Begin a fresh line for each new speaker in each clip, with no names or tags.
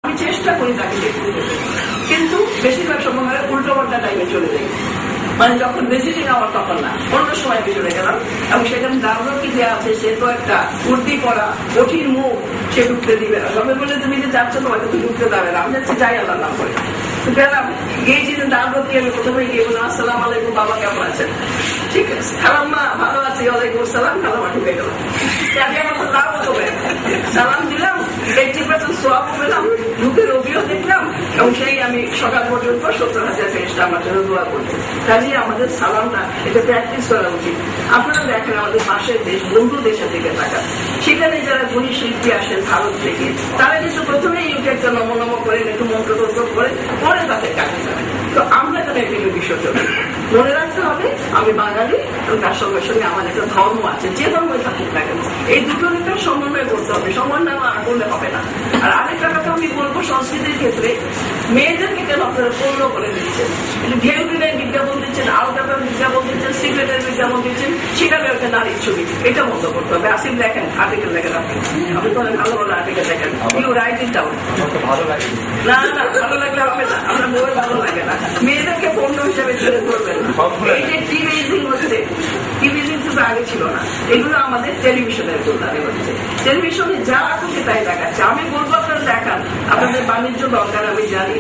আমি চেষ্টা করি তাকে দেখতে, কিন্তু বেশিরভাগ সময় উল্টো পাল্টা টাইমে চলে যাই। মানে যখন বেশি দিন আমার তখন না, অন্য সময় চলে গেলাম। এবং সেখানে দারুণ কি দেওয়া আছে, সে তো একটা কুর্তি পরা কঠিন মুখ, সে ঢুকতে দিবে না। সবাই বলে তুমি যে যাচ্ছ তোমাকে তো ঢুকতে দেবে না। আমি যাচ্ছি, যাই আল্লাহ নাম করে গেলাম। গিয়েছি দারুণ কি, আমি প্রথমে গিয়ে বললাম আসসালাম আলাইকুম, বাবা কেমন আছেন? ঠিক আছে, খালাম্মা ভালো আছি, ওয়ালাইকুম আসসালাম। খালাম্মা ঢুকে গেলাম, আমার তো দারুণ হবে। সালাম দিলাম, 80% সোয়াব পেলাম, ঢুকের অভিও দেখলাম। এবং সেই আমি সকাল পর্যন্ত 70,000 ফেরেশতা আমার জন্য দোয়া করছি। কাজে আমাদের সালামটা এটা প্র্যাকটিস করা উচিত। আপনারা দেখেন আমাদের পাশের দেশ, বন্ধু দেশের দিকে তাকান, সেখানে যারা গুণী শিল্পী আসেন ভারত থেকে, তারা কিন্তু প্রথমেই ইউকে একটা নমনম করেন, একটু মন্ত্রতন্ত্র করে পরে তাদের কাজে যাবেন। তো আমরা কেন এগুলো বিসর্জন মনে রাখতে হবে, আমি বাঙালি এবং তার সঙ্গে সঙ্গে আমার একটা ধর্ম আছে, যে ধর্মই থাকুক না কেন এই দুটোর একটা সমন্বয় করতে হবে, সমন্বয় না করলে হবে না। আর আরেকটা কথা আমি বলবো, সংস্কৃতির ক্ষেত্রে মেয়েদেরকে কেন আপনারা পূর্ণ করে দিচ্ছেন, ঢেউ দিনের বিজ্ঞাপন দিচ্ছেন, আলকাতার বিজ্ঞাপন দিচ্ছেন, সিগারেটের বিজ্ঞাপন দিচ্ছেন, সেখানে একটা নারীর ছবি, এটা বন্ধ করতে হবে। আসিফ দেখেন, আর্টিকেল দেখেন, আপনি তো ভালো ভালো আর্টিকেল দেখেন, ইউ রাইট ইট ডাউন। না না, ভালো লাগলে হবে না, আমরা বই ভালো লাগে না, মেয়েদেরকে পণ্য হিসেবে ছেড়ে ধরবেন না। এই যে টিভিজিং হচ্ছে, টিভিজিং শুধু আগে ছিল না, এগুলো আমাদের টেলিভিশনের কল্যাণে হচ্ছে। টেলিভিশনে যা খুশি তাই দেখাচ্ছে। আমি বলবো আপনারা দেখান, আপনাদের বাণিজ্য দরকার আমি জানি,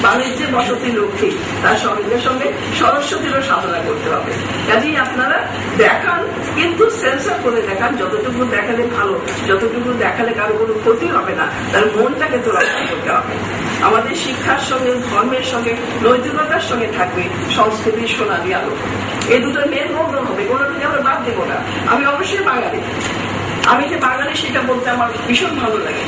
বাণিজ্যে বসতি লক্ষ্মী, তার সঙ্গে সঙ্গে সরস্বতীরও সাধনা করতে হবে। কাজেই আপনারা দেখান, কিন্তু সেন্সার করে দেখান। যতটুকু দেখালে ভালো, যতটুকু দেখালে কারো কোনো ক্ষতি হবে না, তার মনটাকে তো রক্ষা করতে হবে। আমাদের শিক্ষার সঙ্গে, ধর্মের সঙ্গে, নৈতিকতার সঙ্গে থাকবে সংস্কৃতির সোনালী আলো। এই দুটো মেলবন্ধন হবে, কোনোটাকে আমরা বাদ দেবো না। আমি অবশ্যই বাঙালি, আমি যে বাঙালি সেটা বলতে আমার ভীষণ ভালো লাগে।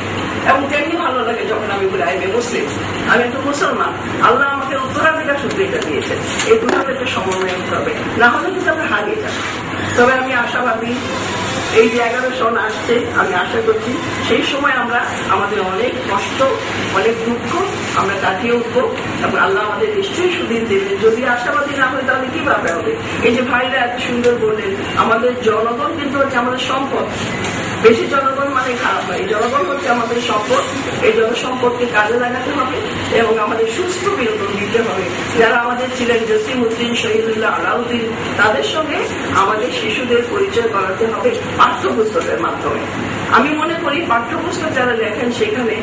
এবং তেমনি ভালো লাগে যখন আমি বলি আমি মুসলিম, আমি একটা মুসলমান। আল্লাহ আমাকে উত্তরাধিকার সূত্রে এটা দিয়েছেন। এই দুটোর একটা সমন্বয় হতে হবে, না হলে কিন্তু আমরা হারিয়ে যাব। তবে আমি আশাবাদী, এই যে 11 সন আসছে, আমি আশা করছি সেই সময় আমরা আমাদের অনেক কষ্ট, অনেক দুঃখ আমরা কাটিয়ে উঠবো এবং আল্লাহ আমাদের নিশ্চয়ই সুদিন দেবেন। যদি আশাবাদী না হয় তাহলে কিভাবে হবে? এই যে ভাইরা এত সুন্দর বললেন, আমাদের জনগণ কিন্তু হচ্ছে আমাদের সম্পদ। বেশি জনগণ মানে খারাপ হয়, জনগণ হচ্ছে আমাদের সম্পদ। এই জনসম্পদকে কাজে লাগাতে হবে এবং আমাদের সুস্থ বিনোদন দিতে হবে। যারা আমাদের ছিলেন জসিম উদ্দিন, শহীদুল্লাহ, আলাউদ্দিন, তাদের সঙ্গে আমাদের শিশুদের পরিচয় করাতে হবে পাঠ্যপুস্তকের মাধ্যমে। আমি মনে করি পাঠ্যপুস্তক যারা লেখেন সেখানে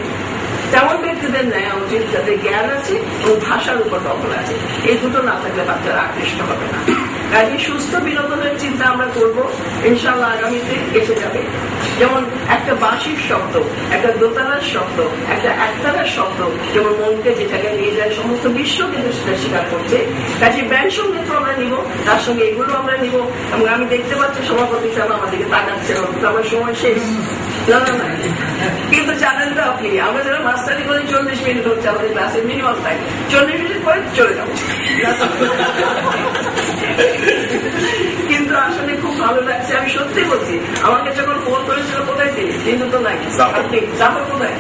তেমন ব্যক্তিদের নেওয়া উচিত যাদের জ্ঞান আছে এবং ভাষার উপর দখল আছে। এই দুটো না থাকলে বাচ্চারা আকৃষ্ট হবে না। কাজে সুস্থ বিনোদনের চিন্তা আমরা করবো, ইনশাআল্লাহ আগামীতে এসে যাবে। যেমন একটা বাঁশির শব্দ, একটা দোতালার শব্দ, একটা একতালার শব্দ যেমন মনকে যে জায়গায় নিয়ে যায়, সমস্ত বিশ্ব কিন্তু সেটা স্বীকার করছে। কাজে ব্যান্ড সঙ্গীত আমরা নিব, তার সঙ্গে এগুলো আমরা নিব। এবং আমি দেখতে পাচ্ছি সভাপতি সাহেব আমাদেরকে তাকাচ্ছে, আমার সময় শেষ। না না না, কিন্তু জানেন তো আপনি, আমরা যারা মাস্টারি করে 40 মিনিট হচ্ছে আমাদের ক্লাসের মিনিমাম টাইম, 40 মিনিট পরে চলে যাবো। কিন্তু আসলে খুব ভালো লাগছে, আমি সত্যি বলছি। আমাকে যখন ফোন করেছিল কোথায় তিনি, কিন্তু তো নাই, আপনি যাবো কোথায়?